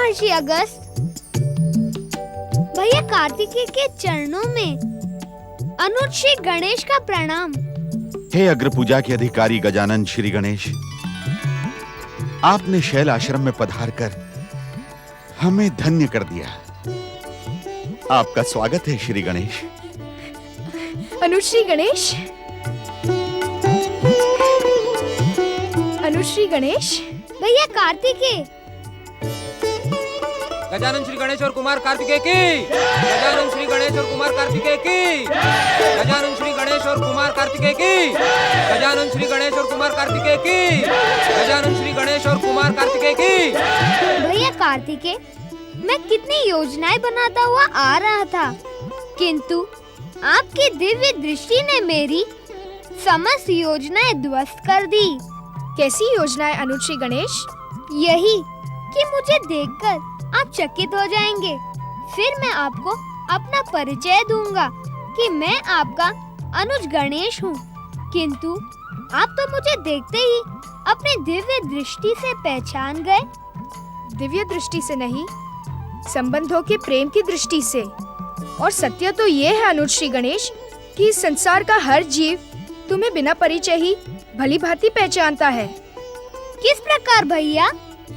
महर्षि अगस्त। भैया कार्तिकेय के चरणों में अनुज श्री गणेश का प्रणाम। हे अग्र पूजा के अधिकारी गजानन श्री गणेश, आपने शैल आश्रम में पधार कर हमें धन्य कर दिया। आपका स्वागत है श्री गणेश। अनुज श्री गणेश, अनुज श्री गणेश। भैया कार्तिकेय। गजानन श्री गणेश और कुमार कार्तिकेय की। गजानन श्री गणेश और कुमार कार्तिकेय की। गजानन श्री गणेश और कुमार कार्तिकेय की। गजानन श्री गणेश और कुमार कार्तिकेय की। गजानन श्री गणेश और कुमार कार्तिकेय की। भैया कार्तिकेय, मैं कितनी योजनाएं बनाता हुआ आ रहा था, किंतु आपकी दिव्य दृष्टि ने मेरी समस्त योजनाएं ध्वस्त कर दी। कैसी योजनाएं अनुज श्री गणेश? यही कि मुझे देखकर आप चकित हो जाएंगे। फिर मैं आपको अपना परिचय दूंगा कि मैं आपका अनुज गणेश हूँ, किंतु आप तो मुझे देखते ही अपनी दिव्य दृष्टि से पहचान गए। दिव्य दृष्टि से नहीं, संबंधों के प्रेम की दृष्टि से। और सत्य तो ये है अनुज श्री गणेश कि इस संसार का हर जीव तुम्हें बिना परिचय ही भली भांति पहचानता है। किस प्रकार भैया?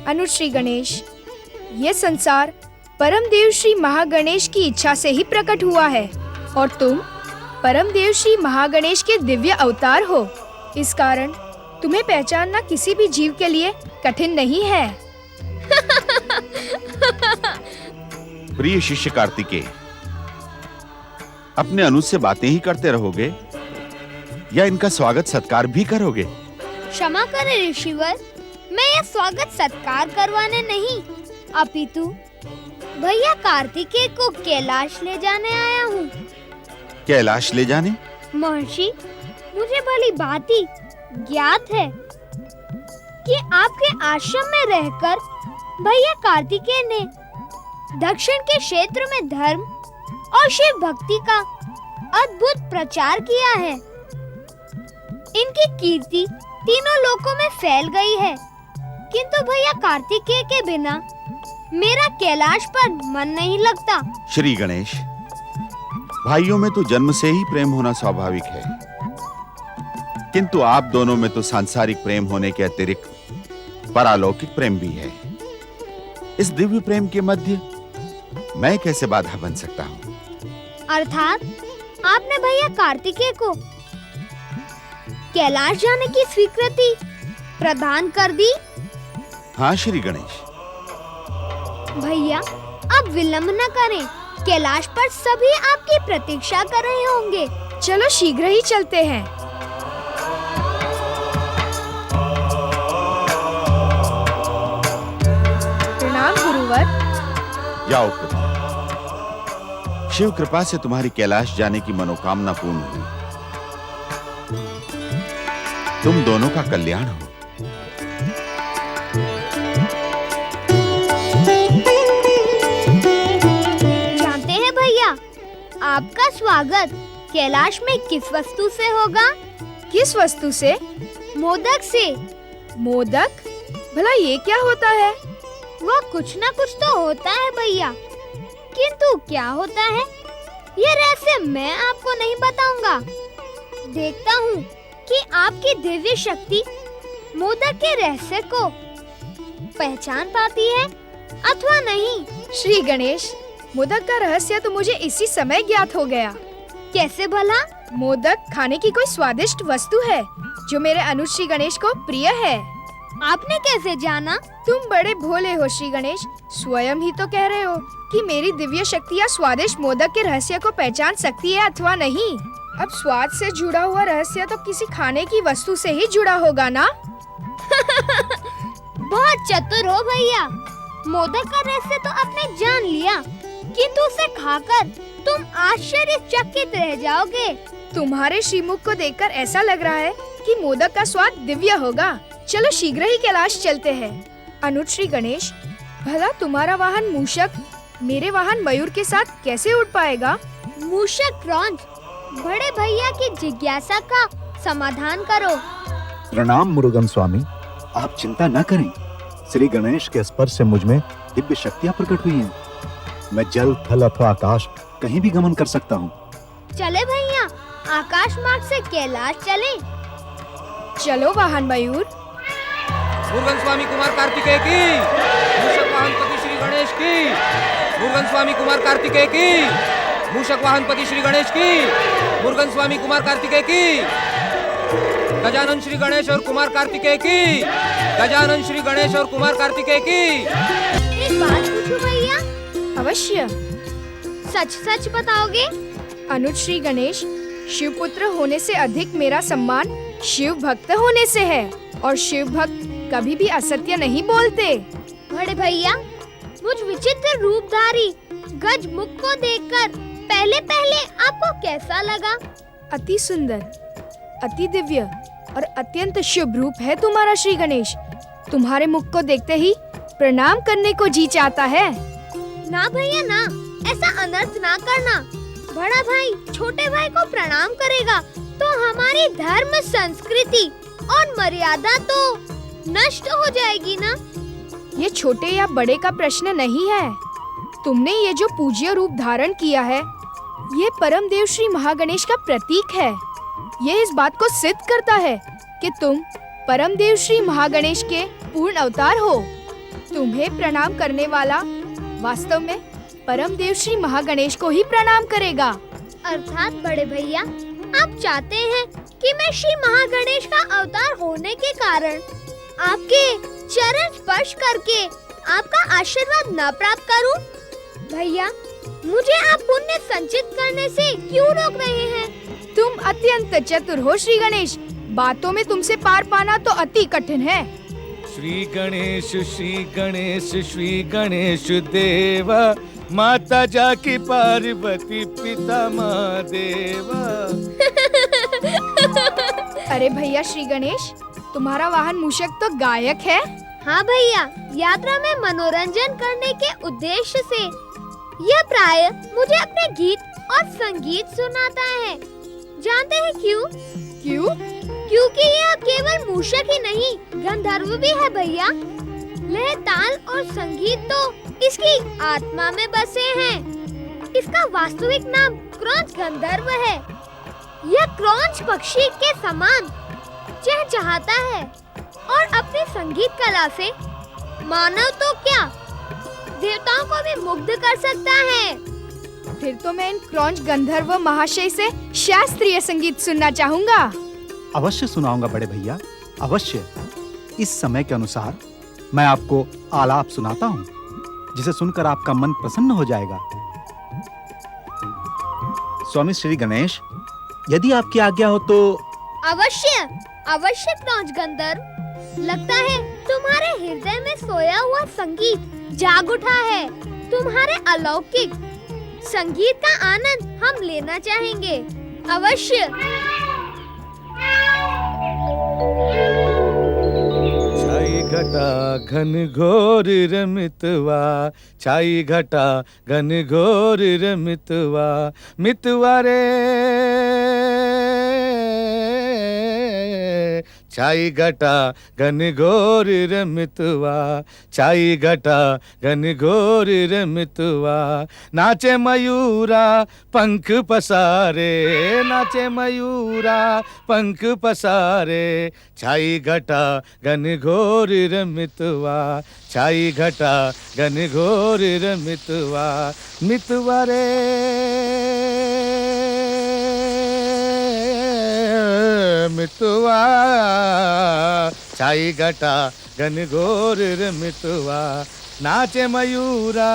अनुज श्री गणेश, ये संसार परम देव श्री महागणेश की इच्छा से ही प्रकट हुआ है और तुम परम देव श्री महागणेश के दिव्य अवतार हो। इस कारण तुम्हें पहचानना किसी भी जीव के लिए कठिन नहीं है। प्रिय शिष्य कार्तिकेय, अपने अनुज से बातें ही करते रहोगे या इनका स्वागत सत्कार भी करोगे? क्षमा करें ऋषिवर, मैं यह स्वागत सत्कार करवाने नहीं, अपितु भैया कार्तिकेय को कैलाश ले जाने आया हूँ। कैलाश ले जाने? महर्षि, मुझे भली भांति ज्ञात है कि आपके आश्रम में रहकर भैया कार्तिकेय ने दक्षिण के क्षेत्र में धर्म और शिव भक्ति का अद्भुत प्रचार किया है। इनकी कीर्ति तीनों लोकों में फैल गई है, किंतु भैया कार्तिकेय के बिना मेरा कैलाश पर मन नहीं लगता। श्री गणेश, भाइयों में तो जन्म से ही प्रेम होना स्वाभाविक है, किंतु आप दोनों में तो सांसारिक प्रेम होने के अतिरिक्त पारलौकिक प्रेम भी है। इस दिव्य प्रेम के मध्य मैं कैसे बाधा बन सकता हूँ? अर्थात आपने भैया कार्तिकेय को कैलाश जाने की स्वीकृति प्रदान कर दी? हाँ श्री गणेश। भैया अब विलंब न करें, कैलाश पर सभी आपकी प्रतीक्षा कर रहे होंगे। चलो शीघ्र ही चलते हैं। प्रणाम गुरुवर। जाओ पुत्र, शिव कृपा से तुम्हारी कैलाश जाने की मनोकामना पूर्ण हुई। तुम दोनों का कल्याण हो। जानते हैं भैया, आपका स्वागत कैलाश में किस वस्तु से होगा? किस वस्तु से? मोदक से। मोदक? भला ये क्या होता है? वह कुछ ना कुछ तो होता है भैया, किंतु क्या होता है ये रहस्य मैं आपको नहीं बताऊंगा। देखता हूँ कि आपकी दिव्य शक्ति मोदक के रहस्य को पहचान पाती है अथवा नहीं। श्री गणेश, मोदक का रहस्य तो मुझे इसी समय ज्ञात हो गया। कैसे भला? मोदक खाने की कोई स्वादिष्ट वस्तु है जो मेरे अनुज श्री गणेश को प्रिय है। आपने कैसे जाना? तुम बड़े भोले हो श्री गणेश, स्वयं ही तो कह रहे हो कि मेरी दिव्य शक्तियाँ स्वादिष्ट मोदक के रहस्य को पहचान सकती है अथवा नहीं। अब स्वाद से जुड़ा हुआ रहस्य तो किसी खाने की वस्तु से ही जुड़ा होगा ना? बहुत चतुर हो भैया। मोदक का रहस्य तो आपने जान लिया, किंतु उसे खाकर तुम आश्चर्यचकित रह जाओगे। तुम्हारे श्रीमुख को देखकर ऐसा लग रहा है कि मोदक का स्वाद दिव्य होगा। चलो शीघ्र ही कैलाश चलते हैं। अनुज श्री गणेश, भला तुम्हारा वाहन मूषक मेरे वाहन मयूर के साथ कैसे उड़ पाएगा? मूषक रौंद, बड़े भैया की जिज्ञासा का समाधान करो। प्रणाम मुरुगन स्वामी, आप चिंता न करें, श्री गणेश के स्पर्श से मुझ में दिव्य शक्तियां प्रकट हुई हैं। मैं जल, थल अथवा आकाश कहीं भी गमन कर सकता हूँ। चले भैया, आकाश मार्ग से कैलाश चले। चलो वाहन मयूर। मुरुगन स्वामी कुमार कार्तिकेय की, मूषक वाहन पति श्री गणेश की। मुरुगन स्वामी कुमार कार्तिकेय की, मूषक वाहन पति श्री गणेश की। मुरुगन स्वामी कुमार कार्तिकेय की, गजानन श्री गणेश और कुमार कार्तिकेय की। गजानन श्री गणेश और कुमार कार्तिकेय की। एक बात पूछूं भैया? अवश्य। सच सच बताओगे? अनुज श्री गणेश, शिव पुत्र होने से अधिक मेरा सम्मान शिव भक्त होने से है, और शिव भक्त कभी भी असत्य नहीं बोलते। बड़े भैया, मुझ विचित्र रूपधारी गज मुख को देखकर पहले पहले आपको कैसा लगा? अति सुंदर, अति दिव्य और अत्यंत शुभ रूप है तुम्हारा श्री गणेश। तुम्हारे मुख को देखते ही प्रणाम करने को जी चाहता है। ना भैया ना, ऐसा अनर्थ ना करना। बड़ा भाई छोटे भाई को प्रणाम करेगा तो हमारी धर्म, संस्कृति और मर्यादा तो नष्ट हो जाएगी ना। ये छोटे या बड़े का प्रश्न नहीं है। तुमने ये जो पूज्य रूप धारण किया है, ये परम देव श्री महागणेश का प्रतीक है। ये इस बात को सिद्ध करता है कि तुम परम देव श्री महागणेश के पूर्ण अवतार हो। तुम्हें प्रणाम करने वाला वास्तव में परम देव श्री महागणेश को ही प्रणाम करेगा। अर्थात बड़े भैया, आप चाहते हैं कि मैं श्री महागणेश का अवतार होने के कारण आपके चरण स्पर्श करके आपका आशीर्वाद न प्राप्त करूं? भैया, मुझे आप पुण्य संचित करने से क्यों रोक रहे हैं? तुम अत्यंत चतुर हो श्री गणेश। बातों में तुमसे पार पाना तो अति कठिन है। श्री गणेश श्री गणेश देव, माता जाकी पार्वती पिता महादेव। अरे भैया श्री गणेश, तुम्हारा वाहन मूषक तो गायक है। हाँ भैया, यात्रा में मनोरंजन करने के उद्देश्य से यह प्राय मुझे अपने गीत और संगीत सुनाता है। जानते हैं क्यों? क्यों? क्योंकि यह केवल मूषक ही नहीं, गंधर्व भी है भैया। लय, ताल और संगीत तो इसकी आत्मा में बसे हैं। इसका वास्तविक नाम क्रौंच गंधर्व है। यह क्रौंच पक्षी के समान चहचहाता है और अपनी संगीत कला से मानव तो क्या, देवताओं को भी मुग्ध कर सकता है। फिर तो मैं इन क्रौंच गंधर्व महाशय से शास्त्रीय संगीत सुनना चाहूँगा। अवश्य सुनाऊंगा बड़े भैया, अवश्य। इस समय के अनुसार मैं आपको आलाप सुनाता हूँ, जिसे सुनकर आपका मन प्रसन्न हो जाएगा। स्वामी श्री गणेश, यदि आपकी आज्ञा हो तो। अवश्य अवश्य क्रौंच गंधर्व। लगता है तुम्हारे हृदय में सोया हुआ संगीत जाग उठा है। तुम्हारे अलौकिक संगीत का आनंद हम लेना चाहेंगे। अवश्य। छाई घटा घन घोर रमितवा, छाई घटा घन घोर रमितवा, मितवा रे छाई घटा घन घोर रमितवा, छाई घटा घन घोर रमितवा। नाचे मयूरा पंख पसारे, नाचे मयूरा पंख पसारे, छाई घटा घन घोर रमितवा, छाई घटा घन घोर रमितवा, मितवा रे मितवा, छाई घटा घन घोर रमितवा। नाचे मयूरा,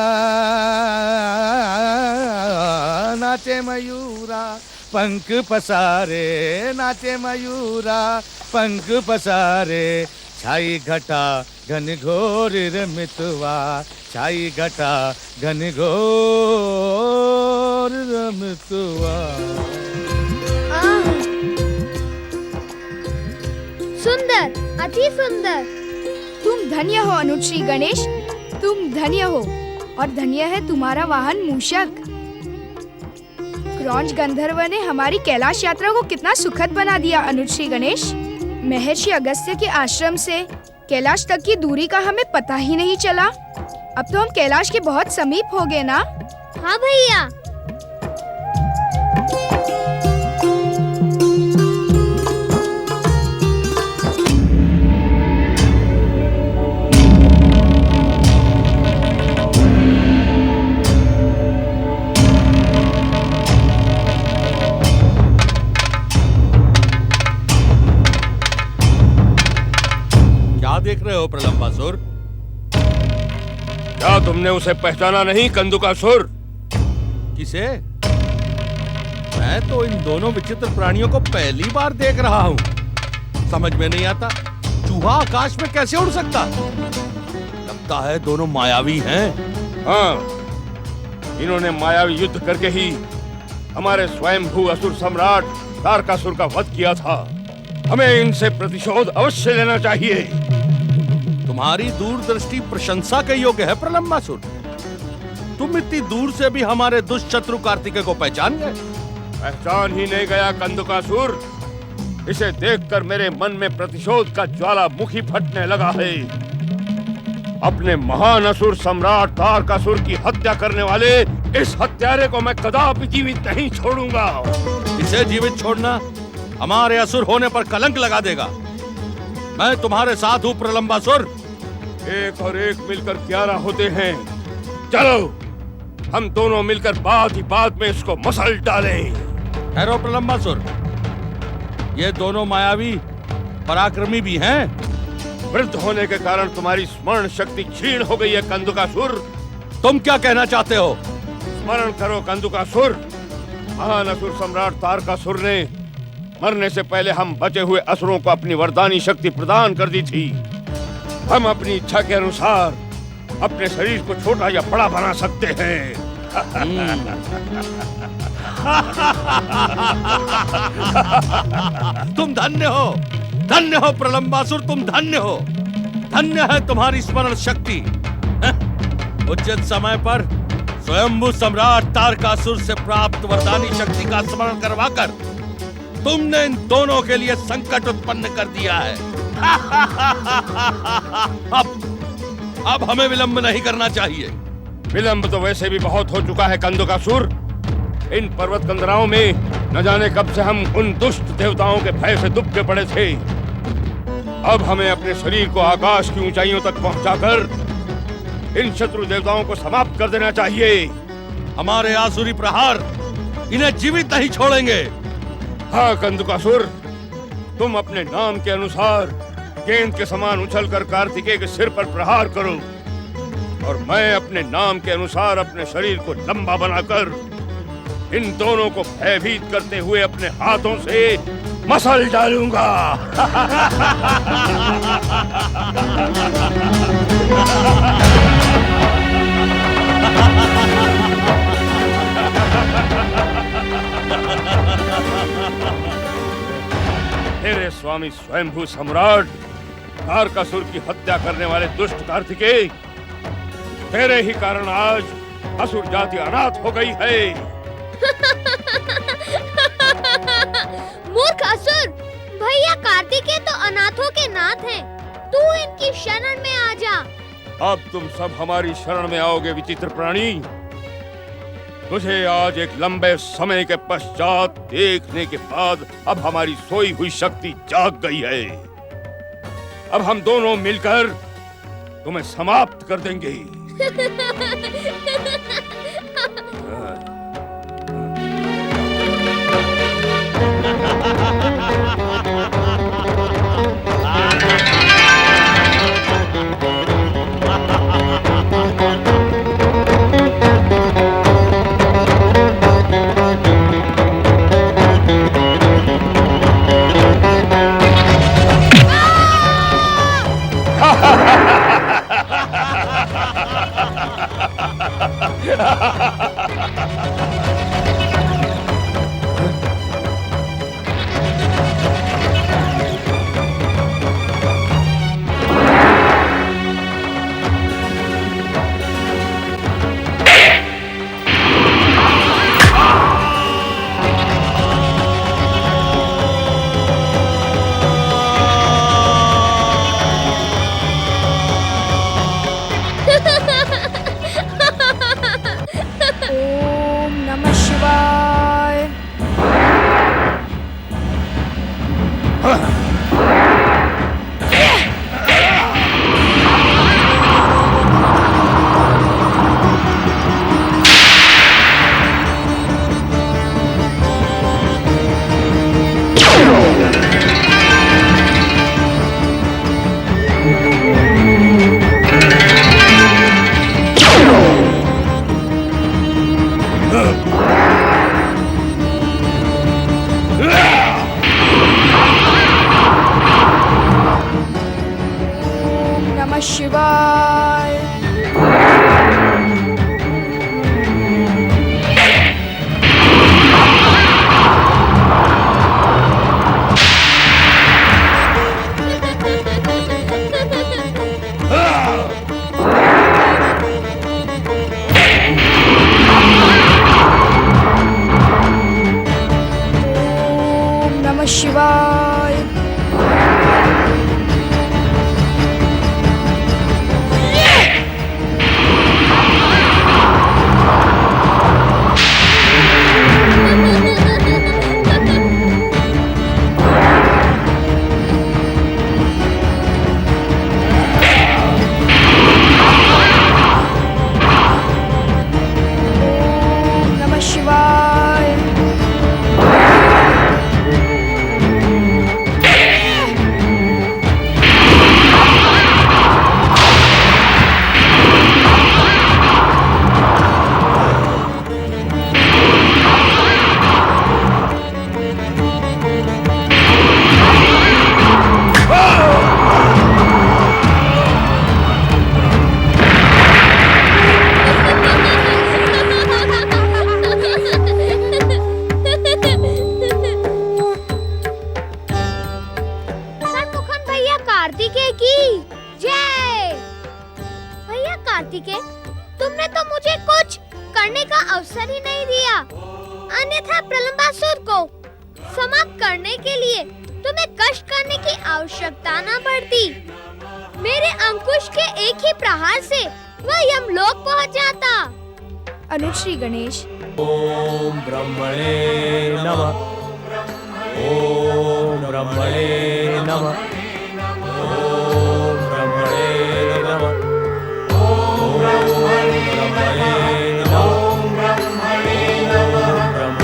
नाचे मयूरा पंख पसारे, नाचे मयूरा पंख पसारे, छाई घटा घन घोर रमितवा, छाई घटा घन घोर रमितवा। सुंदर, अति सुंदर। तुम धन्य हो अनुज श्री गणेश, तुम धन्य हो, और धन्य है तुम्हारा वाहन मूषक। क्रौंच गंधर्व ने हमारी कैलाश यात्रा को कितना सुखद बना दिया अनुज श्री गणेश। महर्षि अगस्त्य के आश्रम से कैलाश तक की दूरी का हमें पता ही नहीं चला। अब तो हम कैलाश के बहुत समीप हो गए ना। हाँ भैया। क्या देख रहे हो प्रलंबासुर? क्या तुमने उसे पहचाना नहीं, कंदुकासुर? किसे? मैं तो इन दोनों विचित्र प्राणियों को पहली बार देख रहा हूँ। समझ में नहीं आता, चूहा आकाश में कैसे उड़ सकता? लगता है दोनों मायावी हैं। हाँ, इन्होंने मायावी युद्ध करके ही हमारे स्वयंभू असुर सम्राट तारकासुर का वध किया था। हमें इनसे प्रतिशोध अवश्य लेना चाहिए। तुम्हारी दूरदृष्टि प्रशंसा के योग्य है प्रलंबासुर। तुम इतनी दूर से भी हमारे दुष्ट शत्रु कार्तिकेय को पहचान गए। पहचान ही नहीं गया कंदुकासुर। इसे देखकर मेरे मन में प्रतिशोध का ज्वालामुखी फटने लगा है। अपने महान असुर सम्राट तारकासुर की हत्या करने वाले इस हत्यारे को मैं कदापि जीवित नहीं छोड़ूंगा। इसे जीवित छोड़ना हमारे असुर होने पर कलंक लगा देगा। मैं तुम्हारे साथ हूँ प्रलंबासुर। एक और एक मिलकर 11 होते हैं। चलो हम दोनों मिलकर बात ही बात में इसको मसल डालें। ठहरो प्रलंबासुर, ये दोनों मायावी पराक्रमी भी हैं। वृद्ध होने के कारण तुम्हारी स्मरण शक्ति क्षीण हो गई है कंदुकासुर। तुम क्या कहना चाहते हो? स्मरण करो कंदुकासुर। महान असुर सम्राट तारकासुर ने मरने से पहले हम बचे हुए असुरों को अपनी वरदानी शक्ति प्रदान कर दी थी। हम अपनी इच्छा के अनुसार अपने शरीर को छोटा या बड़ा बना सकते हैं। तुम धन्य हो प्रलंबासुर, तुम धन्य हो। धन्य है तुम्हारी स्मरण शक्ति। उचित समय पर स्वयंभू सम्राट तारकासुर से प्राप्त वरदानी शक्ति का स्मरण करवाकर तुमने इन दोनों के लिए संकट उत्पन्न कर दिया है। अब हमें विलंब नहीं करना चाहिए। विलंब तो वैसे भी बहुत हो चुका है कंदुकासुर। इन पर्वत कंदराओं में न जाने कब से हम उन दुष्ट देवताओं के भय से दुबके पड़े थे। अब हमें अपने शरीर को आकाश की ऊंचाइयों तक पहुंचाकर इन शत्रु देवताओं को समाप्त कर देना चाहिए। हमारे आसुरी प्रहार इन्हें जीवित नहीं छोड़ेंगे। हाँ कंदुकासुर, तुम अपने नाम के अनुसार गेंद के समान उछलकर कार्तिकेय के सिर पर प्रहार करो और मैं अपने नाम के अनुसार अपने शरीर को लंबा बनाकर इन दोनों को भयभीत करते हुए अपने हाथों से मसल डालूंगा। तेरे स्वामी स्वयंभू सम्राट तारकासुर की हत्या करने वाले दुष्ट कार्तिकेय, तेरे ही कारण आज असुर जाति अनाथ हो गई है। मूर्ख असुर, भैया कार्तिकेय तो अनाथों के नाथ हैं। तू इनकी शरण में आ जा। अब तुम सब हमारी शरण में आओगे विचित्र प्राणी। तुझे आज एक लंबे समय के पश्चात देखने के बाद अब हमारी सोई हुई शक्ति जाग गई है। अब हम दोनों मिलकर तुम्हें समाप्त कर देंगे। कार्तिकेय, तुमने तो मुझे कुछ करने का अवसर ही नहीं दिया। अन्यथा प्रलंबासुर को समाप्त करने के लिए तुम्हें कष्ट करने की आवश्यकता न पड़ती। मेरे अंकुश के एक ही प्रहार से वह यमलोक पहुंच जाता। अनुज श्री गणेश। ओम ब्रह्मणे नमः। ओम ब्रह्मणे नमः। ओम ब्रह्मणे नमः। ओम ब्रह्मणे नमः। ओम ब्रह्मणे नमः। ब्रह्मणे नमः। ओम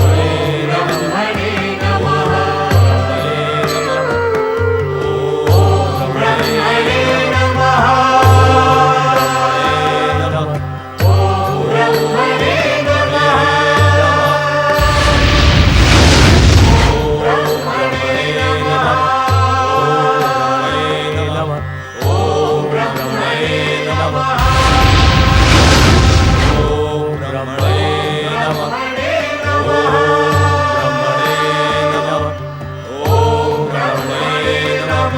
ब्रह्मणे नमः।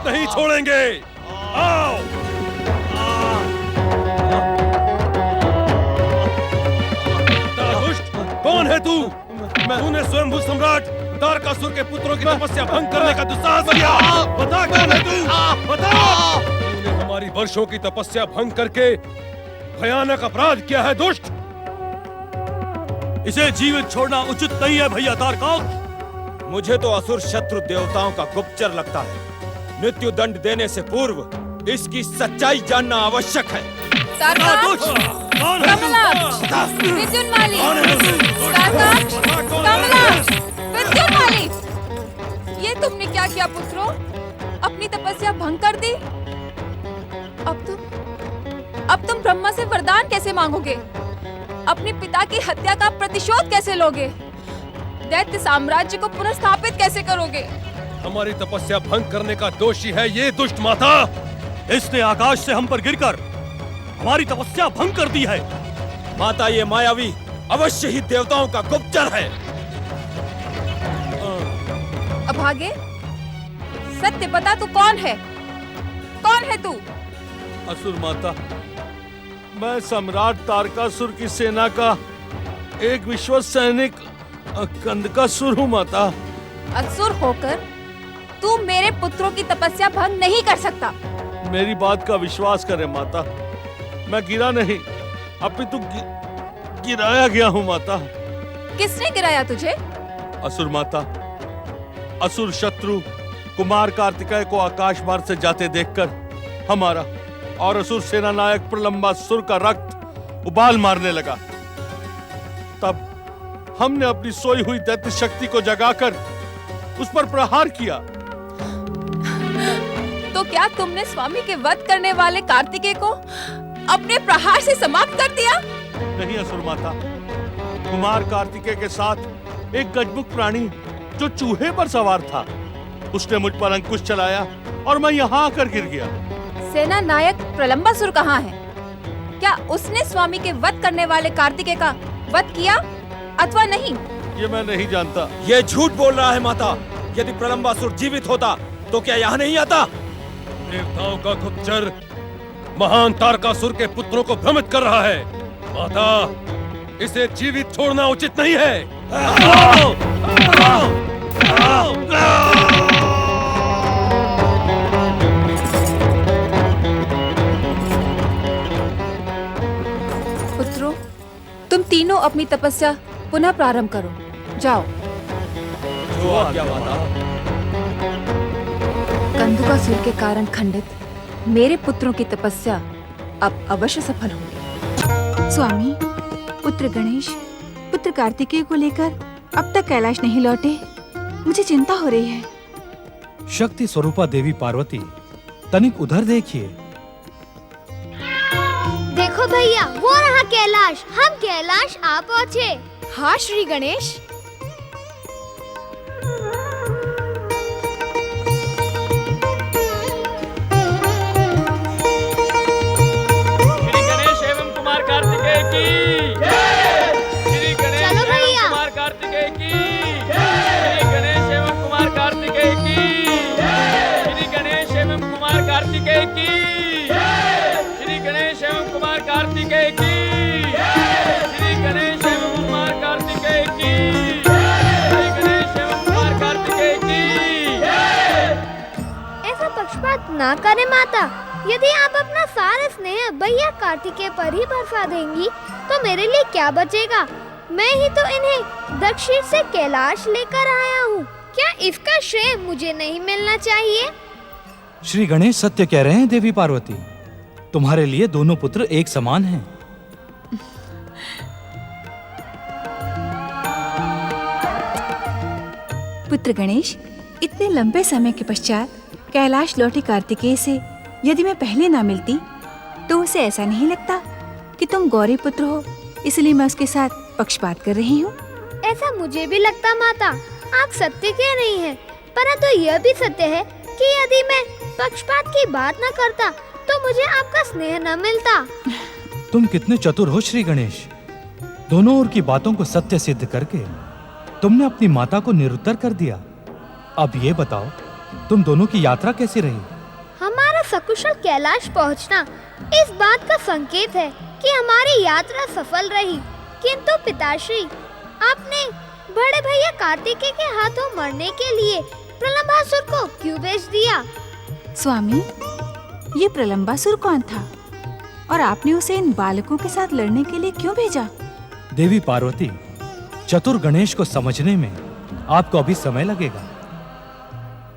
नहीं छोड़ेंगे। आओ। दुष्ट, कौन है तू? तूने स्वयंभू सम्राट तारकासुर के पुत्रों की तपस्या भंग करने का दुस्साहस किया। बता कौन है तू? बता। तूने हमारी वर्षों की तपस्या भंग करके भयानक अपराध किया है दुष्ट। इसे जीवित छोड़ना उचित नहीं है भैया तारकासुर। मुझे तो असुर शत्रु देवताओं का गुप्तचर लगता है। मृत्यु दंड देने से पूर्व इसकी सच्चाई जानना आवश्यक है। ये तुमने क्या किया पुत्रों? अपनी तपस्या भंग कर दी। अब तुम ब्रह्मा से वरदान कैसे मांगोगे? अपने पिता की हत्या का प्रतिशोध कैसे लोगे? दैत्य साम्राज्य को पुनर्स्थापित कैसे करोगे? हमारी तपस्या भंग करने का दोषी है ये दुष्ट माता। इसने आकाश से हम पर गिरकर हमारी तपस्या भंग कर दी है। माता ये मायावी अवश्य ही देवताओं का गुप्तचर है। अभागे, सत्य बता, तू कौन है? कौन है तू? असुर माता, मैं सम्राट तारकासुर की सेना का एक विश्वस्त सैनिक कंदकासुर हूँ माता। असुर होकर तू मेरे पुत्रों की तपस्या भंग नहीं कर सकता। मेरी बात का विश्वास करे माता, मैं गिरा नहीं, अपितु गिराया गया हूँ माता। किसने गिराया तुझे? असुर माता, असुर शत्रु कुमार कार्तिकेय को आकाश मार्ग से जाते देखकर हमारा और असुर सेना नायक प्रलंबासुर का रक्त उबाल मारने लगा। तब हमने अपनी सोई हुई दैत्य शक्ति को जगाकर उस पर प्रहार किया। तो क्या तुमने स्वामी के वध करने वाले कार्तिकेय को अपने प्रहार से समाप्त कर दिया? नहीं असुर माता, कुमार कार्तिकेय के साथ एक गजमुख प्राणी जो चूहे पर सवार था, उसने मुझ पर अंकुश चलाया और मैं यहाँ आकर गिर गया। सेना नायक प्रलंबासुर कहाँ है? क्या उसने स्वामी के वध करने वाले कार्तिकेय का वध किया अथवा नहीं? ये मैं नहीं जानता। ये झूठ बोल रहा है माता। यदि प्रलंबासुर जीवित होता तो क्या यहाँ नहीं आता? देवताओं का गुप्तचर महान तारकासुर के पुत्रों को भ्रमित कर रहा है। माता, इसे जीवित छोड़ना उचित नहीं है। अपनी तपस्या पुनः प्रारंभ करो। जाओ। जो आज्ञा माता। कंदुकासुर के कारण खंडित मेरे पुत्रों की तपस्या अब अवश्य सफल होगी। स्वामी, पुत्र गणेश, पुत्र कार्तिकेय को लेकर अब तक कैलाश नहीं लौटे। मुझे चिंता हो रही है। शक्ति स्वरूपा देवी पार्वती, तनिक उधर देखिए। देखो भैया, वो रहा कैलाश। हम कैलाश आ पहुँचे। हाँ श्री गणेश। श्री गणेश एवं कुमार कार्तिकेय की जय। श्री गणेश चलो एवं भैया। कुमार कार्तिकेय की जय। श्री गणेश एवं कुमार कार्तिकेय की जय। श्री गणेश एवं कुमार कार्तिकेय की जय। श्री गणेश एवं कुमार कार्तिकेय की जय। श्री गणेश एवं कुमार कार्तिकेय की जय। श्री गणेश एवं कुमार कार्तिकेय की जय। ऐसा पक्षपात ना करे माता। यदि आप अपना सारा स्नेह भैया कार्तिकेय पर ही बरसा देंगी तो मेरे लिए क्या बचेगा। मैं ही तो इन्हें दक्षिण से कैलाश लेकर आया हूँ। क्या इसका श्रेय मुझे नहीं मिलना चाहिए? श्री गणेश सत्य कह रहे हैं देवी पार्वती। तुम्हारे लिए दोनों पुत्र एक समान हैं। पुत्र गणेश, इतने लंबे समय के पश्चात कैलाश लौटे कार्तिकेय से यदि मैं पहले ना मिलती तो उसे ऐसा नहीं लगता कि तुम गौरी पुत्र हो, इसलिए मैं उसके साथ पक्षपात कर रही हूँ। ऐसा मुझे भी लगता माता। आप सत्य कह रही हैं, परंतु यह भी सत्य है कि यदि मैं पक्षपात की बात न करता तो मुझे आपका स्नेह न मिलता। तुम कितने चतुर हो श्री गणेश। दोनों ओर की बातों को सत्य सिद्ध करके तुमने अपनी माता को निरुत्तर कर दिया। अब ये बताओ, तुम दोनों की यात्रा कैसी रही? हमारा सकुशल कैलाश पहुंचना इस बात का संकेत है कि हमारी यात्रा सफल रही। किंतु पिताश्री, आपने बड़े भैया कार्तिकेय के हाथों मरने के लिए प्रलंबासुर को क्यों भेज दिया? स्वामी, ये प्रलंबासुर कौन था और आपने उसे इन बालकों के साथ लड़ने के लिए क्यों भेजा? देवी पार्वती, चतुर गणेश को समझने में आपको अभी समय लगेगा।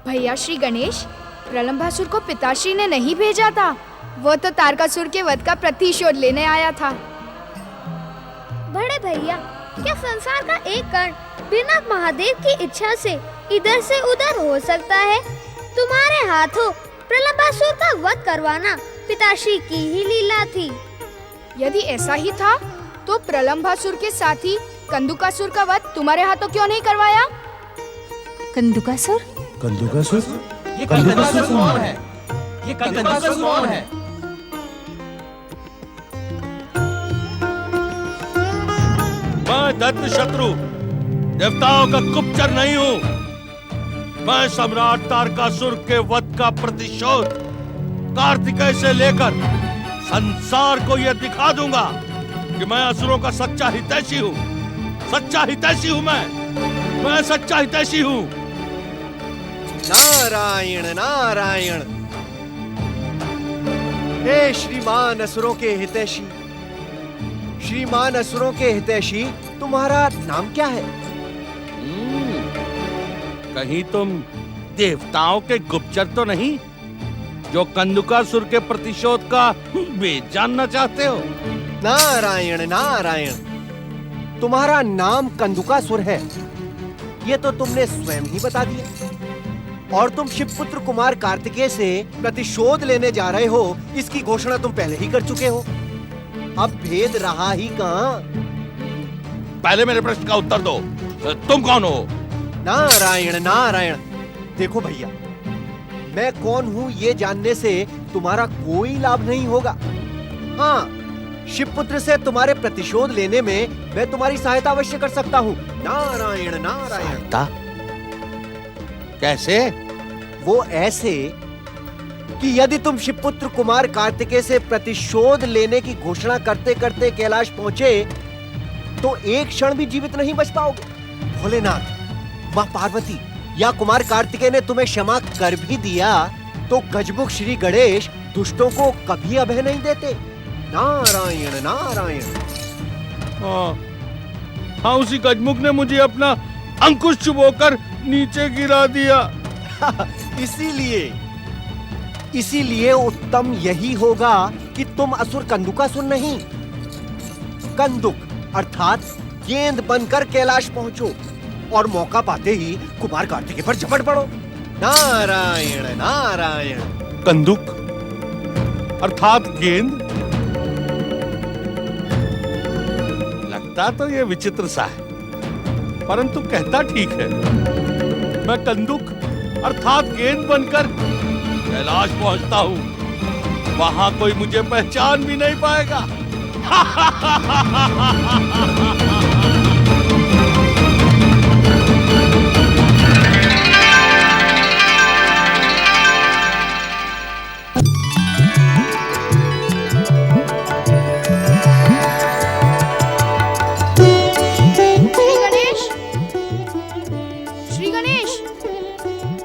भैया श्री गणेश, प्रलंबासुर को पिताश्री ने नहीं भेजा था। वो तो तारकासुर के वध का प्रतिशोध लेने आया था। बड़े भैया, क्या संसार का एक कण बिना महादेव की इच्छा से इधर से उधर हो सकता है? तुम्हारे हाथों प्रलंबासुर का वध करवाना पिताश्री की ही लीला थी। यदि ऐसा ही था तो प्रलंबासुर के साथी कंदुकासुर का वध तुम्हारे हाथों क्यों नहीं करवाया? कंदुकासुर? कंदुकासुर? ये कंदुकासुर कौन है? ये कंदुकासुर कौन है? मैं दत्त शत्रु देवताओं का गुप्तचर नहीं हूँ। मैं सम्राट तारकासुर के वध का प्रतिशोध कार्तिकेय से लेकर संसार को यह दिखा दूंगा कि मैं असुरों का सच्चा हितैषी हूँ। सच्चा हितैषी हूँ मैं सच्चा हितैषी हूँ। नारायण नारायण। हे श्रीमान असुरों के हितैषी, श्रीमान असुरों के हितैषी, तुम्हारा नाम क्या है? कहीं तुम देवताओं के गुप्तचर तो नहीं जो कंदुकासुर के प्रतिशोध का वेद जानना चाहते हो? नारायण नारायण, तुम्हारा नाम कंदुकासुर है, ये तो तुमने स्वयं ही बता दिया। और तुम शिवपुत्र कुमार कार्तिकेय से प्रतिशोध लेने जा रहे हो, इसकी घोषणा तुम पहले ही कर चुके हो। अब भेद रहा ही कहाँ? पहले मेरे प्रश्न का उत्तर दो, तुम कौन हो? नारायण नारायण। देखो भैया, मैं कौन हूँ ये जानने से तुम्हारा कोई लाभ नहीं होगा। हाँ, शिवपुत्र से तुम्हारे प्रतिशोध लेने में मैं तुम्हारी सहायता अवश्य कर सकता हूँ। नारायण नारायण। कैसे? वो ऐसे कि यदि तुम शिवपुत्र कुमार कार्तिकेय से प्रतिशोध लेने की घोषणा करते करते कैलाश पहुंचे तो एक क्षण भी जीवित नहीं बच पाओगे। भोलेनाथ, माँ पार्वती या कुमार कार्तिकेय ने तुम्हें क्षमा कर भी दिया तो गजमुख श्री गणेश दुष्टों को कभी अभय नहीं देते। नारायण नारायण। वहाँ उसी गजमुख ने मुझे अपना अंकुश चुबोकर नीचे गिरा दिया। इसीलिए उत्तम यही होगा कि तुम असुर कंदुकासुर नहीं, कंदुक अर्थात गेंद बनकर कैलाश पहुंचो और मौका पाते ही कुमार कार्तिकेय पर झपट पड़ो। नारायण नारायण। कंदुक अर्थात गेंद? लगता तो ये विचित्र सा है, परंतु कहता ठीक है। मैं कंदुक अर्थात गेंद बनकर कैलाश पहुंचता हूं, वहां कोई मुझे पहचान भी नहीं पाएगा। श्री गणेश,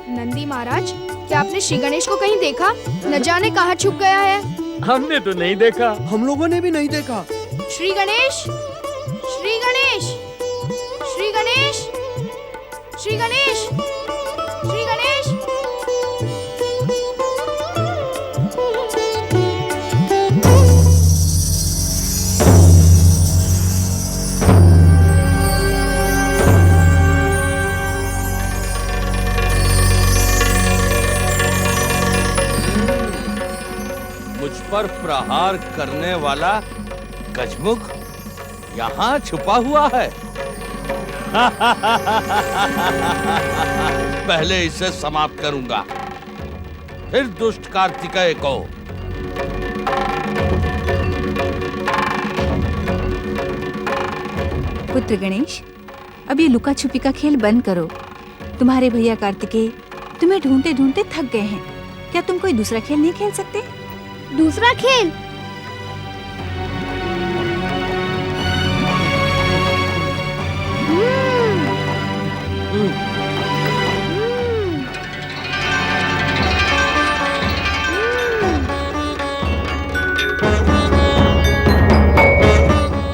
नंदी महाराज, क्या आपने श्री गणेश को कहीं देखा? न जाने कहाँ छुप गया है। हमने तो नहीं देखा। हम लोगों ने भी नहीं देखा। श्री गणेश, श्री गणेश, श्री गणेश, श्री गणेश, श्री गणेश। पर प्रहार करने वाला गजमुख यहाँ छुपा हुआ है। पहले इसे समाप्त करूंगा, फिर दुष्ट कार्तिकेय को। पुत्र गणेश, अब ये लुका छुपी का खेल बंद करो। तुम्हारे भैया कार्तिकेय तुम्हें ढूंढते ढूंढते थक गए हैं। क्या तुम कोई दूसरा खेल नहीं खेल सकते? दूसरा खेल?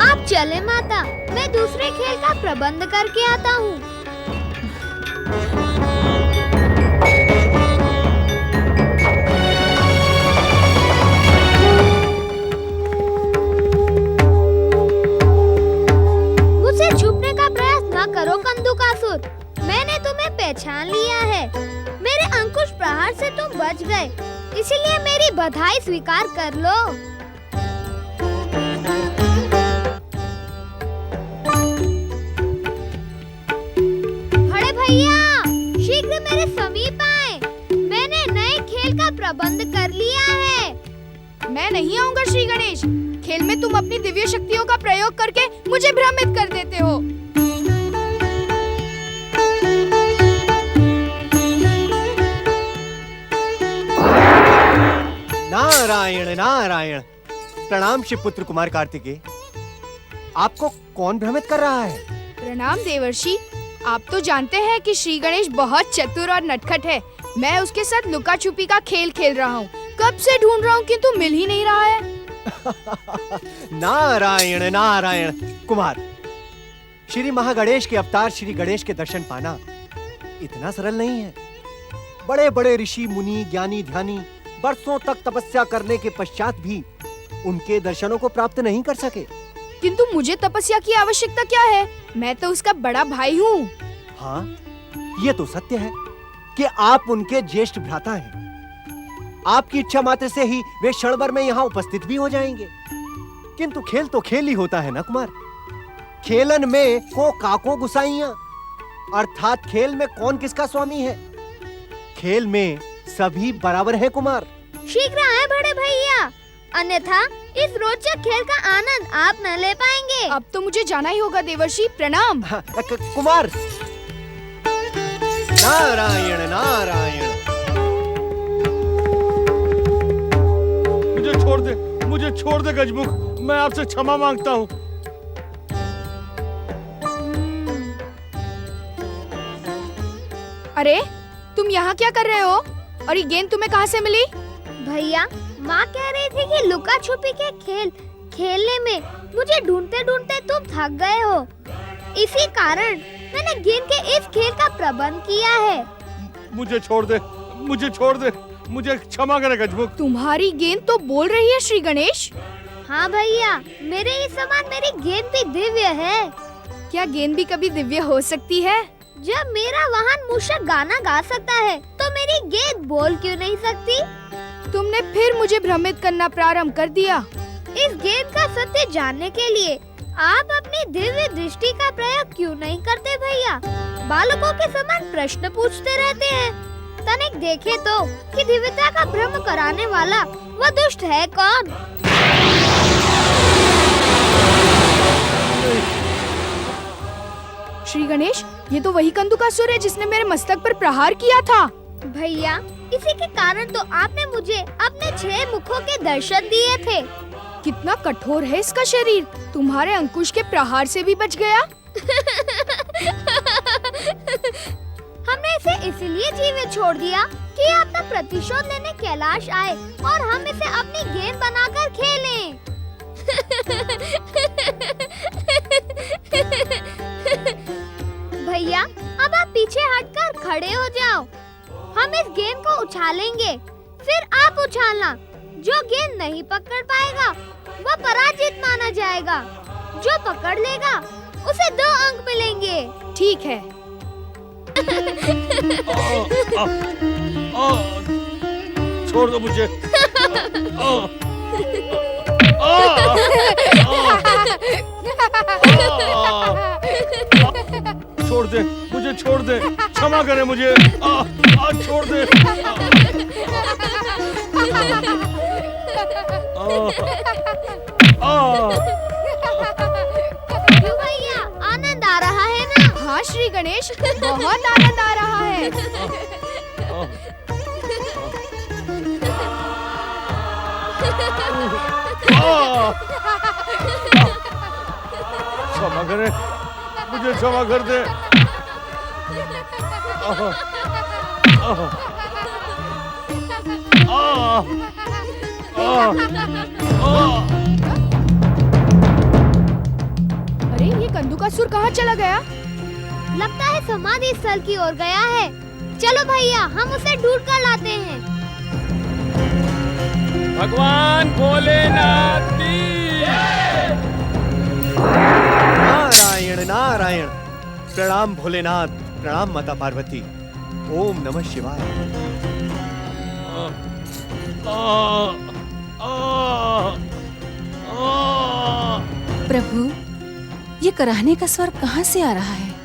आप चले माता, मैं दूसरे खेल का प्रबंध करके आता हूँ। करो कंदुकासुर, मैंने तुम्हें पहचान लिया है। मेरे अंकुश प्रहार से तुम बच गए, इसलिए मेरी बधाई स्वीकार कर लो। बड़े भैया, शीघ्र मेरे समीप आए। मैंने नए खेल का प्रबंध कर लिया है। मैं नहीं आऊंगा श्री गणेश। खेल में तुम अपनी दिव्य शक्तियों का प्रयोग करके मुझे भ्रमित कर देते हो। नारायण नारायण। प्रणाम शिवपुत्र कुमार कार्तिकेय। आपको कौन भ्रमित कर रहा है? प्रणाम देवर्षि। आप तो जानते हैं कि श्री गणेश बहुत चतुर और नटखट है। मैं उसके साथ लुका छुपी का खेल खेल रहा हूँ। कब से ढूंढ रहा हूँ किंतु मिल ही नहीं रहा है। नारायण नारायण। कुमार, श्री महागणेश के अवतार श्री गणेश के दर्शन पाना इतना सरल नहीं है। बड़े बड़े ऋषि मुनि ज्ञानी ध्यानी बरसों तक तपस्या करने के पश्चात भी उनके दर्शनों को प्राप्त नहीं कर सके। किंतु मुझे तपस्या की आवश्यकता क्या है? मैं तो उसका बड़ा भाई हूँ। हाँ, ये तो सत्य है कि आप उनके ज्येष्ठ भ्राता हैं। आपकी इच्छा मात्र से ही वे क्षण भर में यहाँ उपस्थित भी हो जाएंगे। किंतु खेल तो खेल ही होता है ना कुमार। खेलन में को काको गुसाइयां, अर्थात खेल में कौन किसका स्वामी है। खेल में सभी बराबर है कुमार। शीघ्र आए बड़े भैया, अन्यथा इस रोचक खेल का आनंद आप न ले पाएंगे। अब तो मुझे जाना ही होगा देवर्षि। प्रणाम। कुमार। नारायण नारायण। मुझे छोड़ दे गजमुख, मैं आपसे क्षमा मांगता हूँ। अरे तुम यहाँ क्या कर रहे हो? और ये गेंद तुम्हें कहाँ से मिली? भैया, माँ कह रही थी कि लुका छुपी के खेल खेलने में मुझे ढूंढते ढूंढते तुम थक गए हो, इसी कारण मैंने गेंद के इस खेल का प्रबंध किया है। मुझे छोड़ दे, मुझे छोड़ दे, मुझे क्षमा करे गजमुख। तुम्हारी गेंद तो बोल रही है श्री गणेश। हाँ भैया, मेरे ही समान मेरी गेंद भी दिव्य है। क्या गेंद भी कभी दिव्य हो सकती है? जब मेरा वाहन मूषक गाना गा सकता है तो मेरी गेंद बोल क्यों नहीं सकती? तुमने फिर मुझे भ्रमित करना प्रारंभ कर दिया। इस गेंद का सत्य जानने के लिए आप अपनी दिव्य दृष्टि का प्रयोग क्यों नहीं करते भैया? बालकों के समान प्रश्न पूछते रहते हैं। तनिक देखे तो कि दिव्यता का भ्रम कराने वाला वह दुष्ट है कौन? श्री गणेश, ये तो वही कंदुकासुर है जिसने मेरे मस्तक पर प्रहार किया था। भैया, इसी के कारण तो आपने मुझे अपने 6 मुखों के दर्शन दिए थे। कितना कठोर है इसका शरीर, तुम्हारे अंकुश के प्रहार से भी बच गया। हमने इसे इसलिए जीवित छोड़ दिया कि अपना प्रतिशोध लेने कैलाश आए और हम इसे अपनी गेंद बनाकर खेलें। भैया, अब आप पीछे हटकर खड़े हो जाओ। हम इस गेंद को उछालेंगे, फिर आप उछालना। जो गेंद नहीं पकड़ पाएगा वह पराजित माना जाएगा। जो पकड़ लेगा उसे 2 अंक मिलेंगे। ठीक है। छोड़ दो मुझे। छोड़ दे, मुझे छोड़ दे, क्षमा करे मुझे। छोड़ दे। क्यों भैया, आनंद आ रहा है ना? हाँ श्री गणेश, बहुत आनंद आ रहा है। क्षमा करे, मुझे क्षमा कर दे। अरे ये कंदुकासुर कहाँ चला गया? लगता है समाधि स्थल की ओर गया है। चलो भैया, हम उसे ढूंढ कर लाते हैं। भगवान भोलेनाथ की नारायण नारायण। प्रणाम भोलेनाथ, प्रणाम माता पार्वती। ओम नमः शिवाय। प्रभु, ये कराहने का स्वर कहाँ से आ रहा है?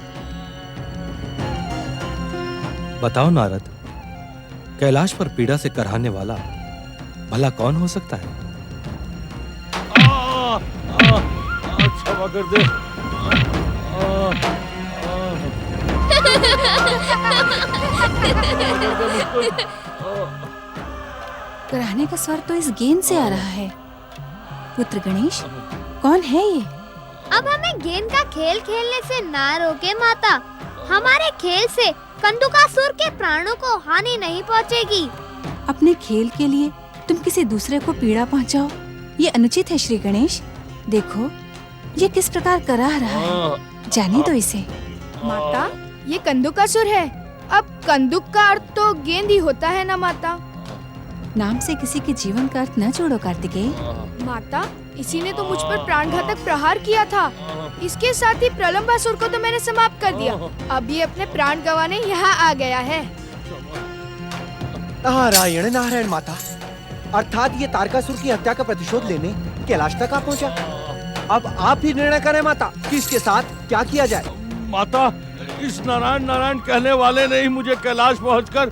बताओ नारद, कैलाश पर पीड़ा से कराहने वाला भला कौन हो सकता है? क्षमा कर दे। कराहने का स्वर तो इस गेंद से आ रहा है। पुत्र गणेश, कौन है ये? अब हमें गेंद का खेल खेलने से ना रोके माता। हमारे खेल से कंदुकासुर के प्राणों को हानि नहीं पहुंचेगी। अपने खेल के लिए तुम किसी दूसरे को पीड़ा पहुंचाओ, ये अनुचित है श्री गणेश। देखो ये किस प्रकार कराह रहा है, जाने दो इसे। माता, ये कंदुकासुर है। अब कंदुक का अर्थ तो गेंद ही होता है ना माता? नाम से किसी के जीवन का अर्थ न जोड़ो कार्तिकेय। माता, इसी ने तो मुझ पर प्राणघातक प्रहार किया था। इसके साथ ही प्रलंबासुर को तो मैंने समाप्त कर दिया। अब ये अपने प्राण गंवाने यहाँ आ गया है। नारायण नारायण माता, अर्थात ये तारकासुर की हत्या का प्रतिशोध लेने कैलाश तक आ पहुंचा। अब आप ही निर्णय करें माता कि इसके साथ क्या किया जाए। माता, इस नारायण नारायण कहने वाले ने ही मुझे कैलाश पहुंचकर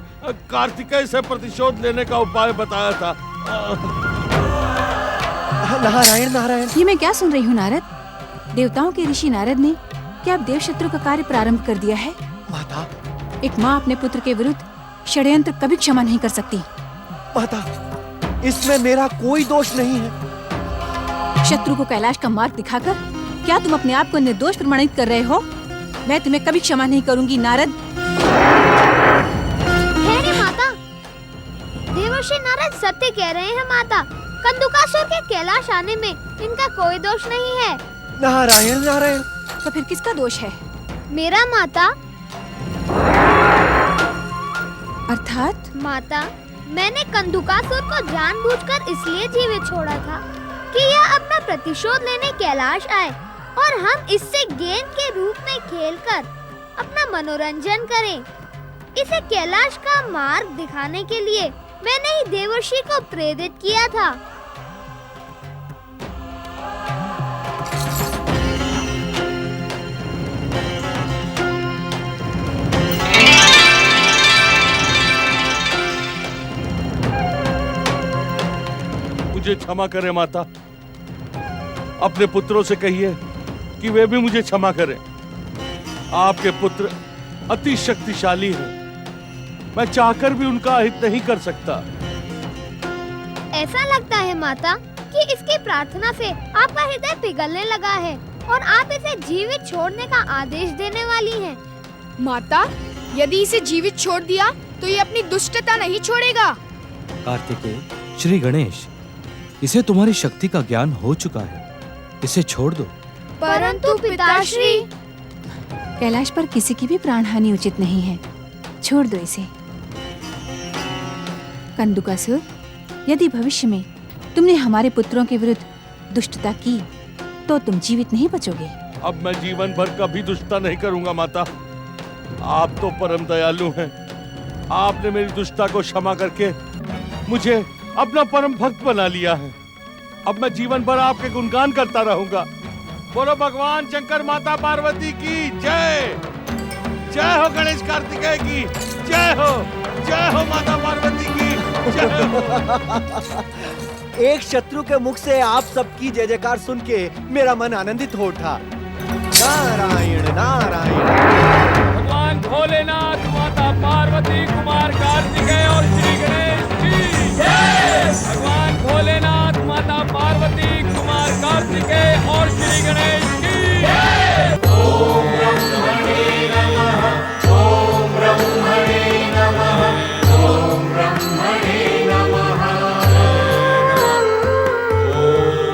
कार्तिकेय से प्रतिशोध लेने का उपाय बताया था। नारायण नारायण। ये मैं क्या सुन रही हूँ नारद? देवताओं के ऋषि नारद ने क्या अब देवशत्रु का कार्य प्रारंभ कर दिया है? माता, एक माँ अपने पुत्र के विरुद्ध षड्यंत्र कभी क्षमा नहीं कर सकती। माता, इसमें मेरा कोई दोष नहीं है। शत्रु को कैलाश का मार्ग दिखाकर क्या तुम अपने आप को निर्दोष प्रमाणित कर रहे हो? मैं तुम्हें कभी क्षमा नहीं करूंगी नारद। ठहरे माता, देवर्षि नारद सत्य कह रहे हैं माता। कंदुकासुर के कैलाश आने में इनका कोई दोष नहीं है। नारायण नारायण, तो फिर किसका दोष है? मेरा माता। अर्थात? माता, मैंने कंदुकासुर को जानबूझकर इसलिए जीवित छोड़ा था कि यह अपना प्रतिशोध लेने कैलाश आए और हम इससे गेंद के रूप में खेलकर अपना मनोरंजन करें। इसे कैलाश का मार्ग दिखाने के लिए मैंने ही देवर्षि को प्रेरित किया था। मुझे क्षमा करें माता। अपने पुत्रों से कहिए कि वे भी मुझे क्षमा करें। आपके पुत्र अति शक्तिशाली हैं। मैं चाहकर भी उनका हित नहीं कर सकता। ऐसा लगता है माता कि इसकी प्रार्थना से आपका हृदय पिघलने लगा है और आप इसे जीवित छोड़ने का आदेश देने वाली हैं। माता, यदि इसे जीवित छोड़ दिया तो ये अपनी दुष्टता नहीं छोड़ेगा। कार्तिकेय, श्री गणेश, इसे तुम्हारी शक्ति का ज्ञान हो चुका है, इसे छोड़ दो। परंतु पिताश्री। कैलाश पर किसी की भी प्राण हानि उचित नहीं है, छोड़ दो इसे। कंदुकासुर, यदि भविष्य में तुमने हमारे पुत्रों के विरुद्ध दुष्टता की तो तुम जीवित नहीं बचोगे। अब मैं जीवन भर कभी दुष्टता नहीं करूंगा माता। आप तो परम दयालु हैं। आपने मेरी दुष्टता को क्षमा करके मुझे अपना परम भक्त बना लिया है। अब मैं जीवन भर आपके गुणगान करता रहूंगा। बोलो भगवान शंकर माता पार्वती की जय। जय हो गणेश कार्तिकेय की जय हो माता पार्वती की जय हो। एक शत्रु के मुख से आप सबकी जय जयकार सुन के मेरा मन आनंदित हो उठा। नारायण नारायण। भगवान भोलेनाथ, माता पार्वती, कुमार कार्तिकेय और श्री गणेश की जय। भगवान भोलेनाथ, माता पार्वती, कुमार कार्तिकेय और श्री गणेश की जय। ओम ब्रह्मणे नमः, ओम ब्रह्मणे नमः, ओम ब्रह्मणे नमः,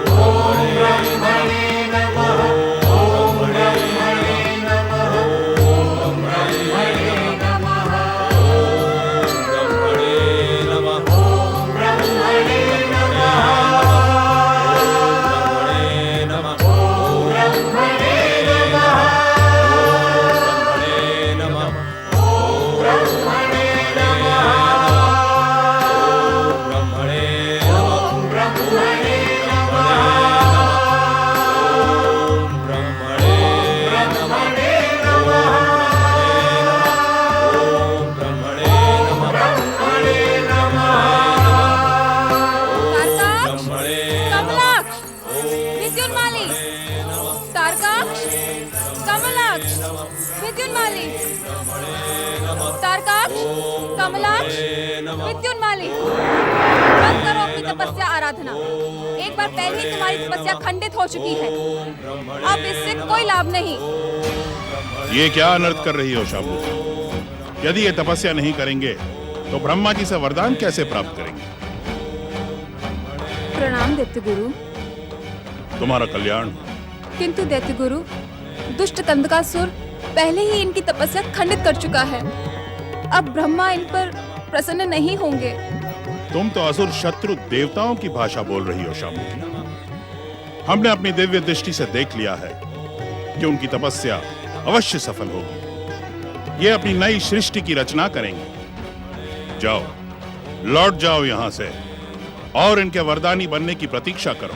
ओम ब्रह्मणे नमः, ओम ब्रह्मणे नमः, ओम ब्रह्मणे नमः, ओम ब्रह्मणे नमः, ओम ब्रह्मणे नमः, ओम ब्रह्मणे विद्युन्माली, बंद करो अपनी तपस्या आराधना। एक बार पहले ही तुम्हारी तपस्या खंडित हो चुकी है, अब इससे कोई लाभ नहीं। ये क्या अनर्थ कर रही हो शाम्बू? यदि ये तपस्या नहीं करेंगे तो ब्रह्मा जी से वरदान कैसे प्राप्त करेंगे? प्रणाम दैत्य गुरु। तुम्हारा कल्याण। किंतु दैत्य गुरु, दुष्ट कंदकासुर पहले ही इनकी तपस्या खंडित कर चुका है। अब ब्रह्मा इन पर प्रसन्न नहीं होंगे। तुम तो असुर शत्रु देवताओं की भाषा बोल रही हो शाम्बू। हमने अपनी दिव्य दृष्टि से देख लिया है कि उनकी तपस्या अवश्य सफल होगी। ये अपनी नई सृष्टि की रचना करेंगे। जाओ, लौट जाओ यहां से और इनके वरदानी बनने की प्रतीक्षा करो।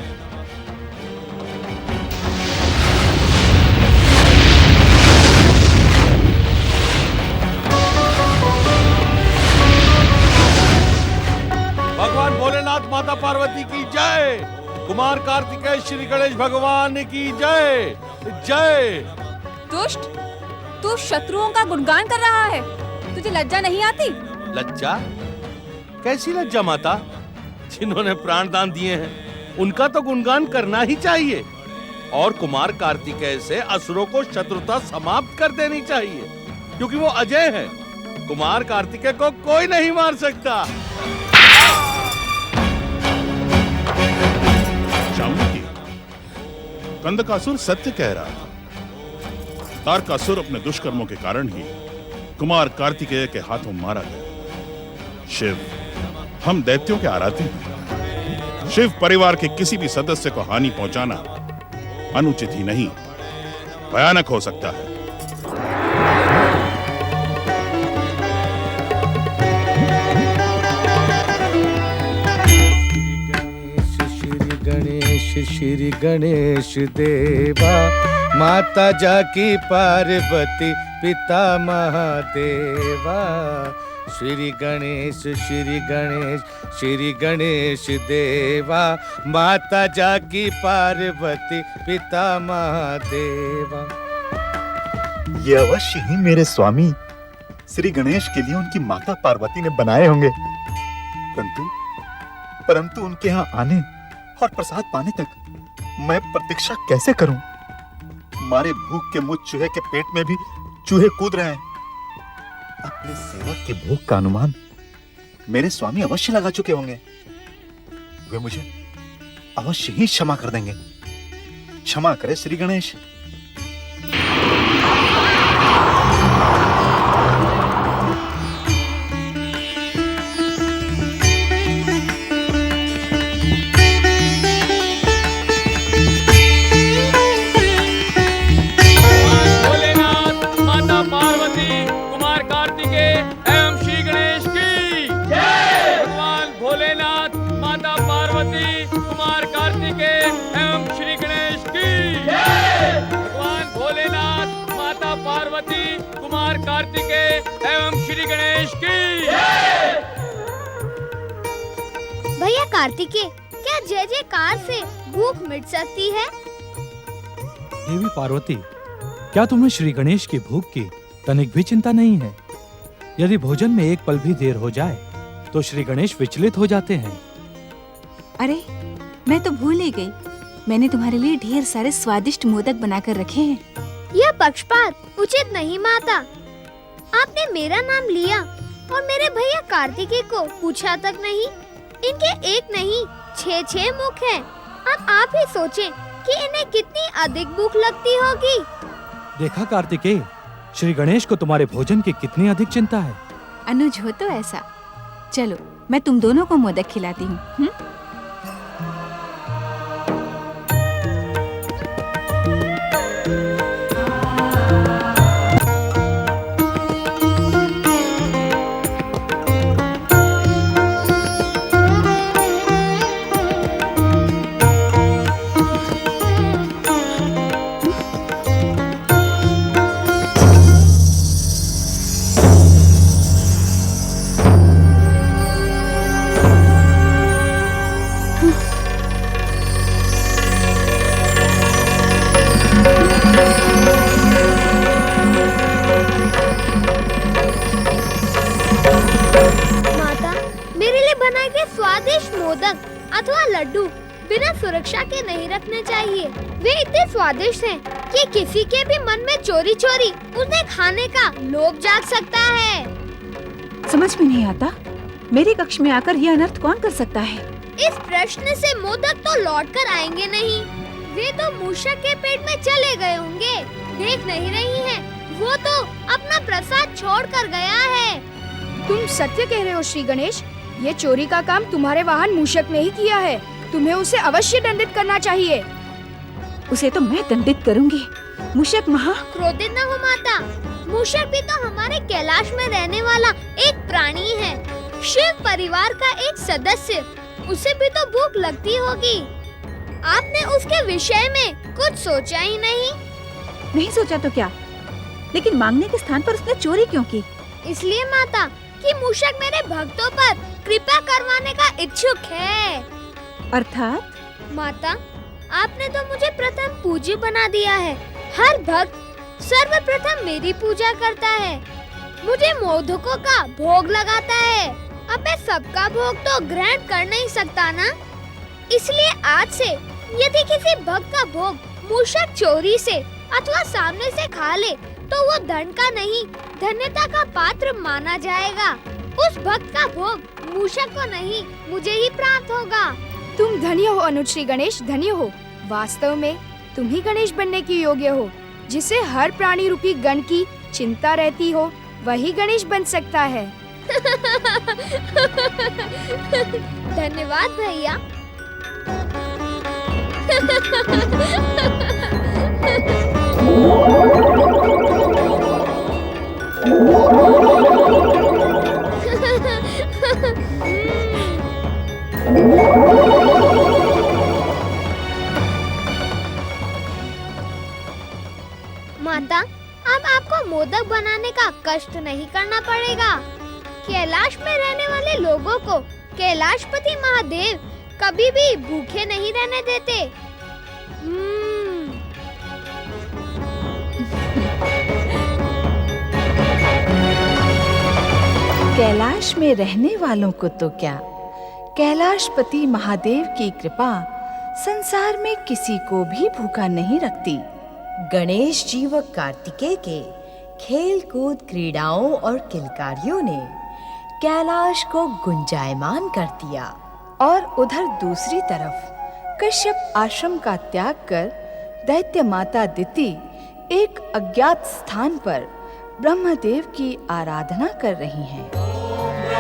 भगवान भोलेनाथ, माता पार्वती की जय। कुमार कार्तिकेय, श्री गणेश भगवान की जय जय। दुष्ट, तू शत्रुओं का गुणगान कर रहा है, तुझे लज्जा नहीं आती? लज्जा? कैसी लज्जा माता? जिन्होंने प्राण दान दिए हैं उनका तो गुणगान करना ही चाहिए। और कुमार कार्तिकेय से असुरों को शत्रुता समाप्त कर देनी चाहिए, क्योंकि वो अजय है। कुमार कार्तिकेय को कोई नहीं मार सकता। शाम्बू जी, कंदकासुर सत्य कह रहा था। तारकासुर अपने दुष्कर्मों के कारण ही कुमार कार्तिकेय के हाथों मारा गया। शिव, हम दैत्यों के आराध्य हैं। शिव परिवार के किसी भी सदस्य को हानि पहुंचाना अनुचित ही नहीं, भयानक हो सकता है। श्री गणेश देवा, माता जाकी पार्वती, पिता महादेवा। श्री गणेश श्री गणेश देवा, माता जाकी पार्वती, पिता महादेवा। ये अवश्य ही मेरे स्वामी श्री गणेश के लिए उनकी माता पार्वती ने बनाए होंगे, परंतु उनके यहाँ आने और प्रसाद पाने तक मैं प्रतीक्षा कैसे करूं? मारे भूख के मुझ चूहे के पेट में भी चूहे कूद रहे हैं। अपने सेवक की भूख का अनुमान मेरे स्वामी अवश्य लगा चुके होंगे। वे मुझे अवश्य ही क्षमा कर देंगे। क्षमा करे श्री गणेश। कुमार कार्तिकेय एवं श्री गणेश की। भैया कार्तिकेय, क्या जय जयकार से भूख मिट सकती है? देवी पार्वती, क्या तुम्हें श्री गणेश की भूख की तनिक भी चिंता नहीं है? यदि भोजन में एक पल भी देर हो जाए तो श्री गणेश विचलित हो जाते हैं। अरे मैं तो भूल ही गई, मैंने तुम्हारे लिए ढेर सारे स्वादिष्ट मोदक बनाकर रखे हैं। यह पक्षपात उचित नहीं माता। आपने मेरा नाम लिया और मेरे भैया कार्तिकेय को पूछा तक नहीं। इनके एक नहीं 6 मुख हैं। अब आप ही सोचें कि इन्हें कितनी अधिक भूख लगती होगी। देखा कार्तिकेय, श्री गणेश को तुम्हारे भोजन की कितनी अधिक चिंता है। अनुज हो तो ऐसा। चलो मैं तुम दोनों को मोदक खिलाती हूँ। स्वादिष्ट मोदक अथवा लड्डू बिना सुरक्षा के नहीं रखने चाहिए। वे इतने स्वादिष्ट हैं कि किसी के भी मन में चोरी चोरी उन्हें खाने का लोभ जाग सकता है। समझ में नहीं आता, मेरे कक्ष में आकर यह अनर्थ कौन कर सकता है? इस प्रश्न से मोदक तो लौट कर आएंगे नहीं। वे तो मूषक के पेट में चले गए होंगे। देख नहीं रही हैं, वो तो अपना प्रसाद छोड़ कर गया है। तुम सत्य कह रहे हो श्री गणेश, ये चोरी का काम तुम्हारे वाहन मूषक ने ही किया है। तुम्हें उसे अवश्य दंडित करना चाहिए। उसे तो मैं दंडित करूंगी। मूषक महा क्रोधित न हो माता। मूषक भी तो हमारे कैलाश में रहने वाला एक प्राणी है, शिव परिवार का एक सदस्य। उसे भी तो भूख लगती होगी। आपने उसके विषय में कुछ सोचा ही नहीं? नहीं सोचा तो क्या, लेकिन मांगने के स्थान पर उसने चोरी क्यों की? इसलिए माता कि मूषक मेरे भक्तों पर कृपा करवाने का इच्छुक है। अर्थात? माता, आपने तो मुझे प्रथम पूज्य बना दिया है। हर भक्त सर्वप्रथम मेरी पूजा करता है, मुझे मोदकों का भोग लगाता है। अब मैं सबका भोग तो ग्रहण कर नहीं सकता ना। इसलिए आज से यदि किसी भक्त का भोग मूषक चोरी से अथवा सामने से खा ले तो वो धन का नहीं धन्यता का पात्र माना जाएगा। उस भक्त का भोग मूषक को नहीं मुझे ही प्राप्त होगा। तुम धन्य हो अनुज श्री गणेश, धन्य हो। वास्तव में तुम ही गणेश बनने की योग्य हो। जिसे हर प्राणी रूपी गण की चिंता रहती हो, वही गणेश बन सकता है। धन्यवाद भैया। माता, अब आपको मोदक बनाने का कष्ट नहीं करना पड़ेगा। कैलाश में रहने वाले लोगों को कैलाशपति महादेव कभी भी भूखे नहीं रहने देते। कैलाश में रहने वालों को तो क्या, कैलाशपति महादेव की कृपा संसार में किसी को भी भूखा नहीं रखती। गणेश जी व कार्तिकेय के खेल कूद, क्रीड़ाओं और किलकारियों ने कैलाश को गुंजायमान कर दिया। और उधर दूसरी तरफ कश्यप आश्रम का त्याग कर दैत्य माता दिति एक अज्ञात स्थान पर ब्रह्मदेव की आराधना कर रही हैं।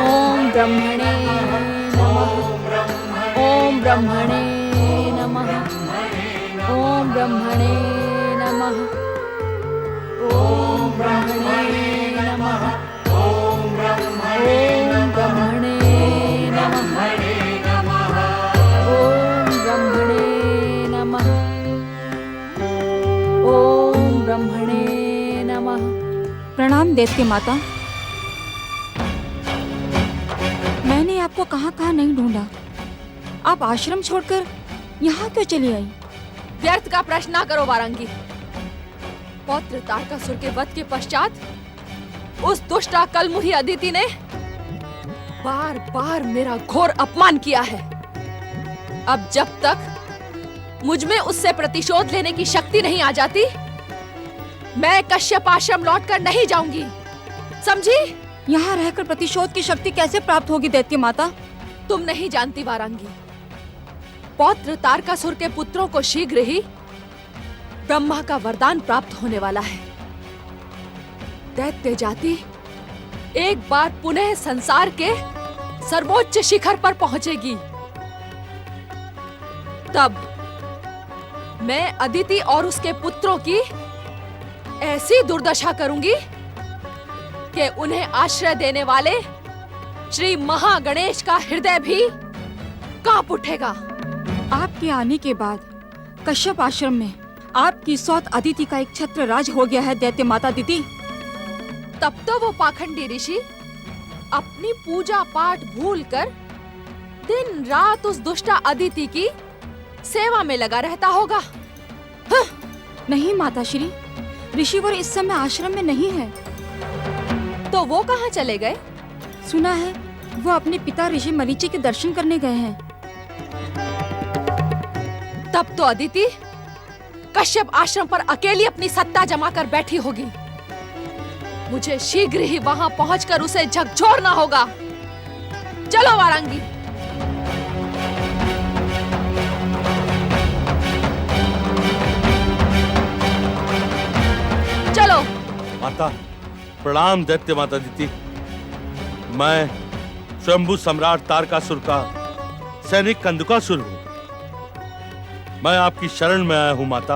ओम ब्रह्मणे नमः। ओम ब्रह्मणे नमः। ओम ब्रह्मणे नमः। ओम ब्रह्मणे नमः। ओम ब्रह्मणे नमः। ओम ब्रह्मणे नमः। ओम ब्रह्मणे नमः। प्रणाम दैत्य माता। मैंने आपको कहाँ नहीं ढूंढा। आप आश्रम छोड़कर यहाँ क्यों चली आई? व्यर्थ का प्रश्न ना करो वारंगी। पौत्र तारकासुर के वध के पश्चात उस दुष्ट कलमुही अदिति ने बार बार मेरा घोर अपमान किया है। अब जब तक मुझ में उससे प्रतिशोध लेने की शक्ति नहीं आ जाती, मैं कश्यप आश्रम लौटकर नहीं जाऊंगी, समझी? यहाँ रहकर प्रतिशोध की शक्ति कैसे प्राप्त होगी दैत्य माता? तुम नहीं जानती वारंगी। पौत्र तारकासुर के पुत्रों को शीघ्र ही ब्रह्मा का वरदान प्राप्त होने वाला है। दैत्य जाति एक बार पुनः संसार के सर्वोच्च शिखर पर पहुंचेगी। तब मैं अदिति और उसके पुत्रों की ऐसी दुर्दशा करूंगी कि उन्हें आश्रय देने वाले श्री महागणेश का हृदय भी कांप उठेगा। आपके आने के बाद कश्यप आश्रम में आपकी सौत अदिति का एक छत्र राज हो गया है दैत्य माता दिति। तब तो वो पाखंडी ऋषि अपनी पूजा पाठ भूलकर दिन रात उस दुष्टा अदिति की सेवा में लगा रहता होगा। नहीं माता श्री, ऋषिवर इस समय आश्रम में नहीं है। तो वो कहाँ चले गए? सुना है वो अपने पिता ऋषि मरीचि के दर्शन करने गए हैं। तब तो अदिति कश्यप आश्रम पर अकेली अपनी सत्ता जमा कर बैठी होगी। मुझे शीघ्र ही वहां पहुंचकर उसे झकझोरना होगा। चलो वारंगी। चलो। माता प्रणाम दैत्य माता दिति। मैं स्वयंभू सम्राट तारकासुर का सैनिक कंदुकासुर हूँ। मैं आपकी शरण में आया हूँ माता।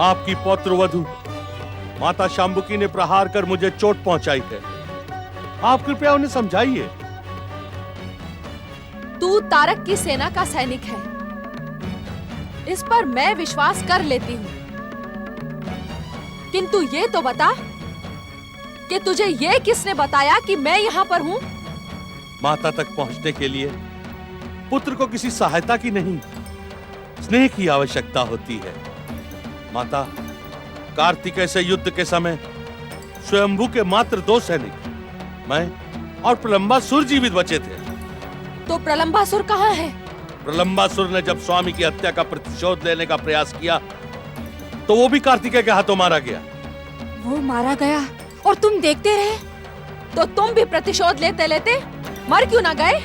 आपकी पौत्र वधु माता शांबुकी ने प्रहार कर मुझे चोट पहुंचाई है। आप कृपया उन्हें समझाइए। तू तारक की सेना का सैनिक है, इस पर मैं विश्वास कर लेती हूँ, किंतु ये तो बता कि तुझे ये किसने बताया कि मैं यहाँ पर हूँ? माता तक पहुंचने के लिए पुत्र को किसी सहायता की नहीं, स्नेह की आवश्यकता होती है। माता, कार्तिकेय से युद्ध के समय स्वयंभू के मात्र 2 सैनिक, मैं और प्रलंबासुर जीवित बचे थे। तो प्रलंबासुर कहाँ है? प्रलंबासुर ने जब स्वामी की हत्या का प्रतिशोध लेने का प्रयास किया तो वो भी कार्तिकेय के हाथों मारा गया। वो मारा गया और तुम देखते रहे? तो तुम भी प्रतिशोध लेते लेते मर क्यों ना गए?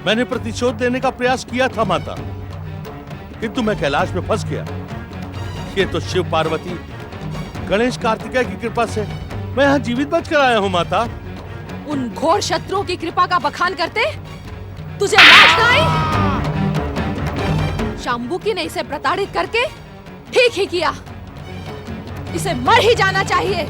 मैंने प्रतिशोध लेने का प्रयास किया था माता, किंतु मैं कैलाश में फंस गया। ये तो शिव पार्वती गणेश कार्तिकेय की कृपा से मैं यहाँ जीवित बचकर आया हूँ माता। उन घोर शत्रुओं की कृपा का बखान करते तुझे लाज न आई? शाम्बुकी ने इसे प्रताड़ित करके ठीक ही किया। इसे मर ही जाना चाहिए।